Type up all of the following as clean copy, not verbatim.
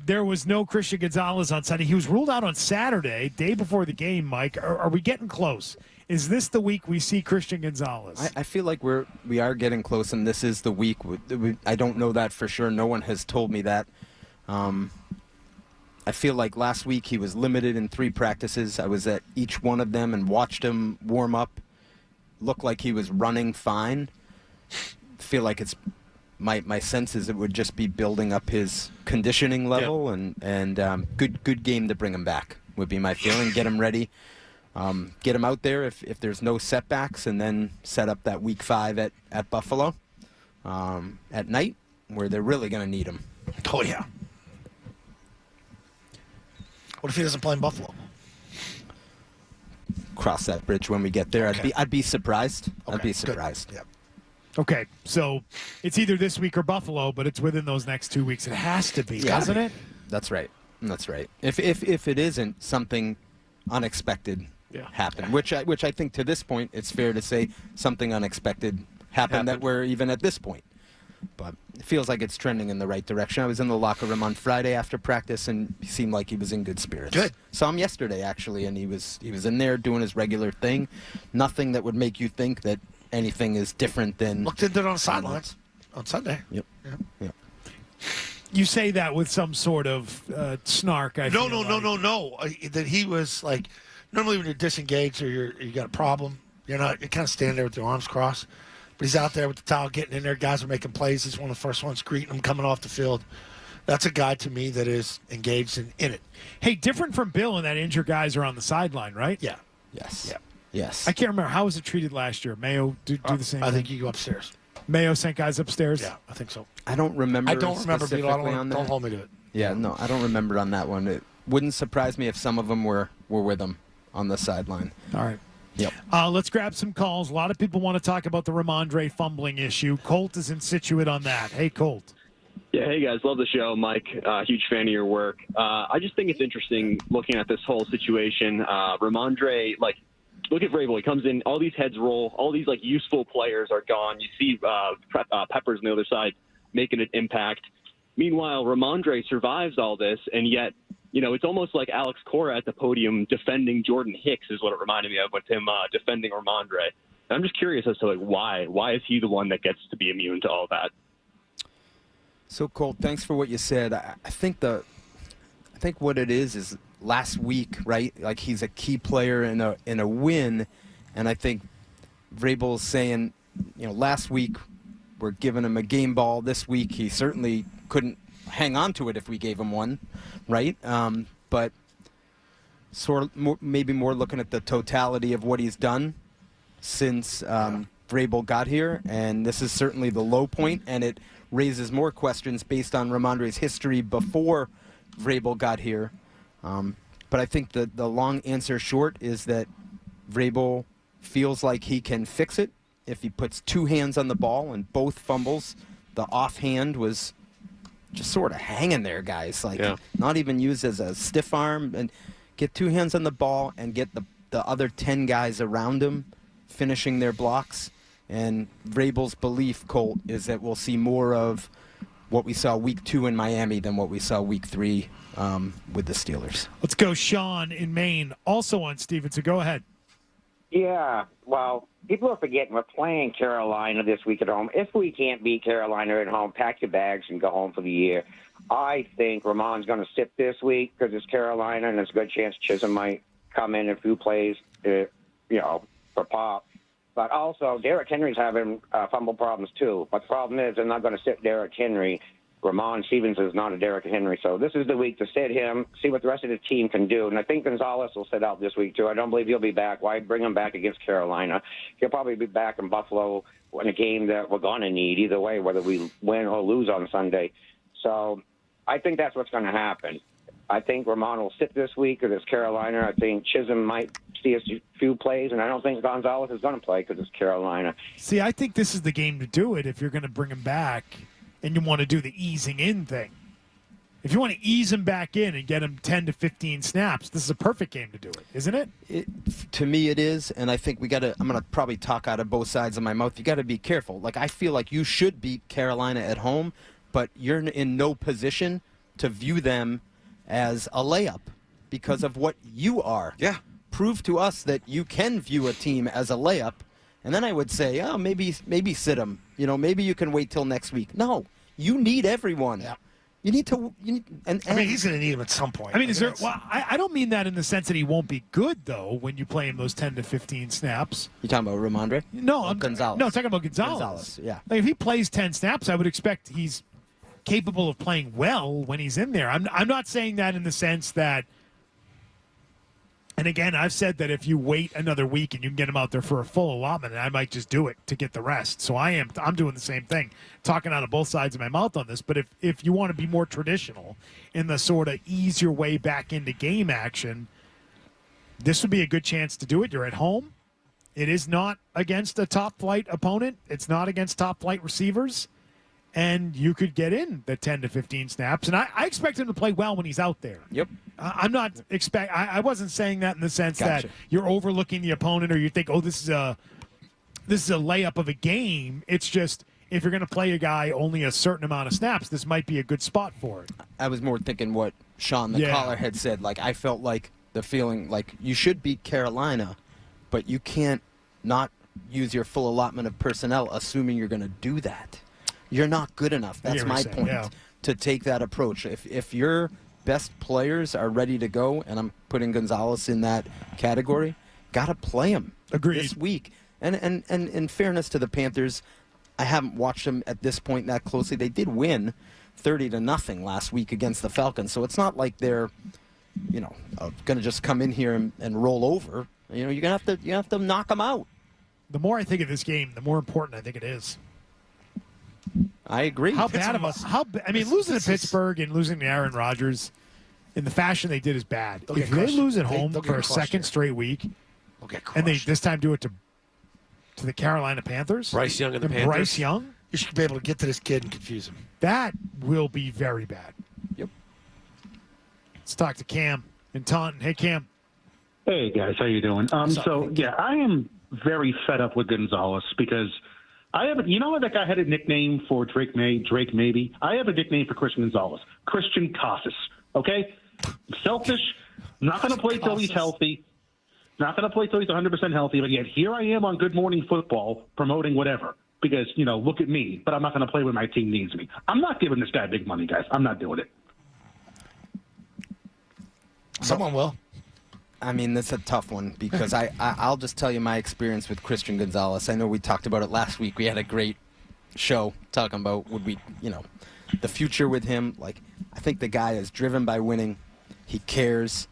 there was no Christian Gonzalez on Sunday. He was ruled out on Saturday, day before the game, Mike. Are we getting close? Is this the week we see Christian Gonzalez? I feel like we are getting close, and this is the week. I don't know that for sure. No one has told me that. I feel like last week he was limited in 3 practices. I was at each one of them and watched him warm up. Looked like he was running fine. Feel like it's my sense is it would just be building up his conditioning level, and good game to bring him back would be my feeling. Get him ready. Get him out there if there's no setbacks, and then set up that week 5 at Buffalo at night where they're really going to need him. Oh, yeah. What if he doesn't play in Buffalo? Cross that bridge when we get there. Okay. I'd be surprised. Okay, I'd be surprised. Good. Yep. Okay, so it's either this week or Buffalo, but it's within those next 2 weeks. It has to be, doesn't it? That's right. That's right. If it isn't, something unexpected happened, which I think to this point it's fair to say something unexpected happened that we're even at this point. But it feels like it's trending in the right direction. I was in the locker room on Friday after practice, and he seemed like he was in good spirits. Good. Saw him yesterday, actually, and he was in there doing his regular thing. Nothing that would make you think that anything is different than... Looked into it on the sidelines on Sunday. Yep. You say that with some sort of snark. No. That he was like... Normally when you're disengaged or you got a problem, you're kind of standing there with your arms crossed. But he's out there with the towel getting in there. Guys are making plays. He's one of the first ones greeting them coming off the field. That's a guy to me that is engaged in it. Hey, different from Bill in that injured guys are on the sideline, right? Yeah. Yes. Yeah. Yes. I can't remember. How was it treated last year? Mayo do the same I thing? think you go upstairs. Mayo sent guys upstairs? Yeah, I think so. I don't remember Bill. on that. Don't hold me to it. Yeah, no, I don't remember on that one. It wouldn't surprise me if some of them were with him on the sideline. All right. Yep. Let's grab some calls. A lot of people want to talk about the Rhamondre fumbling issue. Colt is in Situate on that. Hey, Colt. Yeah, hey, guys. Love the show. Mike, huge fan of your work. I just think it's interesting looking at this whole situation. Rhamondre, look at Vrabel. He comes in, all these heads roll, all these, useful players are gone. You see Peppers on the other side making an impact. Meanwhile, Rhamondre survives all this, and yet, it's almost like Alex Cora at the podium defending Jordan Hicks is what it reminded me of with him defending Rhamondre. And I'm just curious as to why. Why is he the one that gets to be immune to all that? So, Colt, thanks for what you said. I think what it is last week, right? Like, he's a key player in a win, and I think Vrabel's saying, last week we're giving him a game ball. This week he certainly couldn't hang on to it if we gave him one, right? But maybe more looking at the totality of what he's done since Vrabel got here, and this is certainly the low point, and it raises more questions based on Rhamondre's history before Vrabel got here. But I think the long answer short is that Vrabel feels like he can fix it if he puts 2 hands on the ball, and both fumbles. The offhand was just sort of hanging there, guys. Not even used as a stiff arm. And get 2 hands on the ball and get the other 10 guys around him finishing their blocks. And Vrabel's belief, Colt, is that we'll see more of what we saw week 2 in Miami than what we saw week 3 with the Steelers. Let's go Sean in Maine, also on Stevenson. Go ahead. Yeah, well, people are forgetting we're playing Carolina this week at home. If we can't beat Carolina at home, pack your bags and go home for the year. I think Ramon's going to sit this week because it's Carolina, and there's a good chance Chisholm might come in a few plays, for pop. But also, Derrick Henry's having fumble problems too. But the problem is they're not going to sit Derrick Henry. Rhamondre Stevenson is not a Derrick Henry. So this is the week to sit him, see what the rest of the team can do. And I think Gonzalez will sit out this week too. I don't believe he'll be back. Why bring him back against Carolina? He'll probably be back in Buffalo in a game that we're going to need either way, whether we win or lose on Sunday. So I think that's what's going to happen. I think Ramon will sit this week because it's Carolina. I think Chisholm might see a few plays, and I don't think Gonzalez is going to play because it's Carolina. See, I think this is the game to do it if you're going to bring him back and you want to do the easing in thing. If you want to ease him back in and get him 10 to 15 snaps, this is a perfect game to do it, isn't it? To me, it is, and I think I'm going to probably talk out of both sides of my mouth. You got to be careful. I feel like you should beat Carolina at home, but you're in no position to view them as a layup because of what you are. Yeah. Prove to us that you can view a team as a layup, and then I would say, oh, maybe sit them. Maybe you can wait till next week. No, you need everyone. Yeah. You need to. And I mean, he's going to need him at some point. I mean, I don't mean that in the sense that he won't be good, though, when you play him those 10 to 15 snaps. You talking about Rhamondre? No, I'm Gonzalez. No, I'm talking about Gonzalez. Gonzalez, yeah. Like, if he plays 10 snaps, I would expect he's capable of playing well when he's in there. I'm not saying that in the sense that. And again, I've said that if you wait another week and you can get him out there for a full allotment, I might just do it to get the rest. So I'm doing the same thing, talking out of both sides of my mouth on this. But if you want to be more traditional in the sort of ease your way back into game action, this would be a good chance to do it. You're at home. It is not against a top-flight opponent. It's not against top-flight receivers. And you could get in the 10 to 15 snaps. And I expect him to play well when he's out there. Yep. I'm not I wasn't saying that in the sense Gotcha. that you're overlooking the opponent or you think, oh, this is a layup of a game. It's just if you're going to play a guy only a certain amount of snaps, this might be a good spot for it. I was more thinking what Sean the caller had said. Like, I felt like the feeling like you should beat Carolina, but you can't not use your full allotment of personnel assuming you're going to do that. You're not good enough. That's my point, to take that approach. If your best players are ready to go, and I'm putting Gonzalez in that category, got to play him this week. And in fairness to the Panthers, I haven't watched them at this point that closely. They did win 30-0 last week against the Falcons, so it's not like they're going to just come in here and roll over. You're gonna have to knock them out. The more I think of this game, the more important I think it is. I agree. How bad of a losing to Pittsburgh and losing to Aaron Rodgers in the fashion they did is bad. If they lose at home for a second straight week, and they this time do it to the Carolina Panthers, Bryce Young and the Panthers. Bryce Young, you should be able to get to this kid and confuse him. That will be very bad. Yep. Let's talk to Cam in Taunton. Hey, Cam. Hey guys, how you doing? I am very fed up with Gonzalez because I have that guy had a nickname for Drake maybe. I have a nickname for Christian Gonzalez, Christian Casas. Okay, selfish. Not going to play till he's healthy. Not going to play till he's 100% healthy. But yet here I am on Good Morning Football promoting whatever because look at me. But I'm not going to play when my team needs me. I'm not giving this guy big money, guys. I'm not doing it. Someone will. I mean, that's a tough one because I'll just tell you my experience with Christian Gonzalez. I know we talked about it last week. We had a great show talking about the future with him. Like, I think the guy is driven by winning. He cares.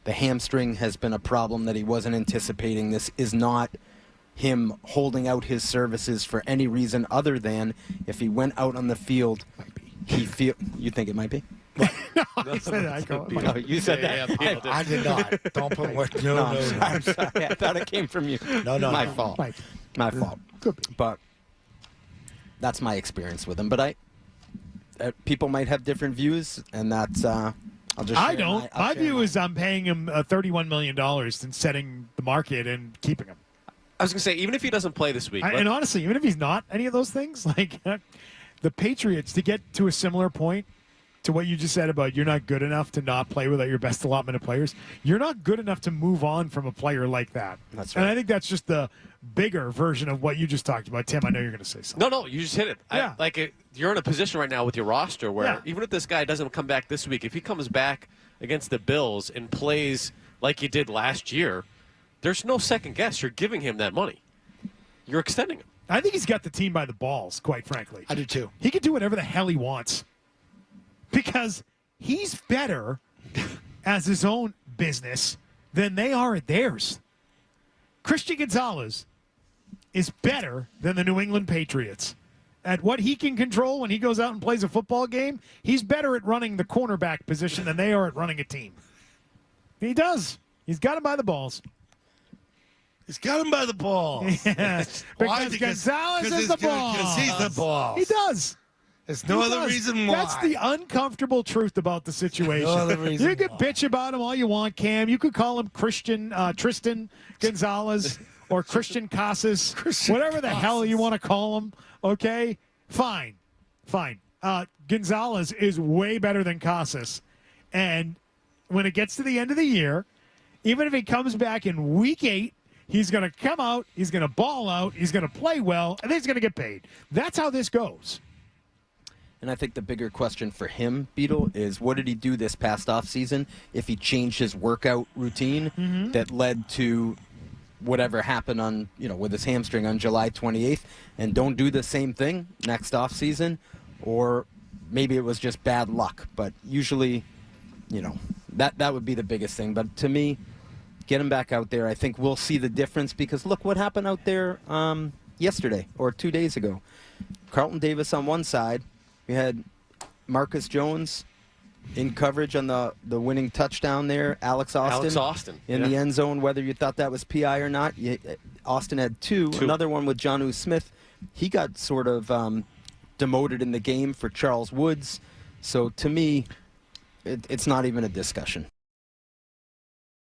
The hamstring has been a problem that he wasn't anticipating. This is not him holding out his services for any reason other than if he went out on the field, you think it might be? No, I said that. No, you said that. I did not. Don't put words. No. I'm sorry. I thought it came from you. No. My fault. Mike. My fault. But that's my experience with him. But people might have different views, and that's I'll just. I don't. My view is I'm paying him $31 million and setting the market and keeping him. I was going to say, even if he doesn't play this week. And honestly, even if he's not any of those things, like the Patriots, to get to a similar point to what you just said about you're not good enough to not play without your best allotment of players, you're not good enough to move on from a player like that. That's right. And I think that's just the bigger version of what you just talked about. Tim, I know you're going to say something. No, you just hit it. Yeah. You're in a position right now with your roster where even if this guy doesn't come back this week, if he comes back against the Bills and plays like he did last year, there's no second guess. You're giving him that money. You're extending him. I think he's got the team by the balls, quite frankly. I do too. He can do whatever the hell he wants because he's better as his own business than they are at theirs. Christian Gonzalez is better than the New England Patriots. At what he can control when he goes out and plays a football game, he's better at running the cornerback position than they are at running a team. He does. He's got him by the balls. He's got him by the balls. Yeah. Why? Because Gonzalez is the ball. Because he's the ball. He does. There's no other reason why. That's the uncomfortable truth about the situation. No other reason you could why. bitch about him all you want, Cam. You could call him Tristan Gonzalez or Christian Casas, whatever the hell you want to call him. Okay, fine. Gonzalez is way better than Casas. And when it gets to the end of the year, even if he comes back in week 8, he's going to come out, he's going to ball out, he's going to play well, and then he's going to get paid. That's how this goes. And I think the bigger question for him, Beetle, is what did he do this past offseason if he changed his workout routine that led to whatever happened on, with his hamstring on July 28th, and don't do the same thing next offseason, or maybe it was just bad luck. But usually, that would be the biggest thing. But to me, get him back out there. I think we'll see the difference because look what happened out there yesterday or 2 days ago. Carlton Davis on one side. We had Marcus Jones in coverage on the winning touchdown there. Alex Austin in the end zone, whether you thought that was PI or not. Austin had two. Another one with Jonnu Smith. He got sort of demoted in the game for Charles Woods. So to me, it's not even a discussion.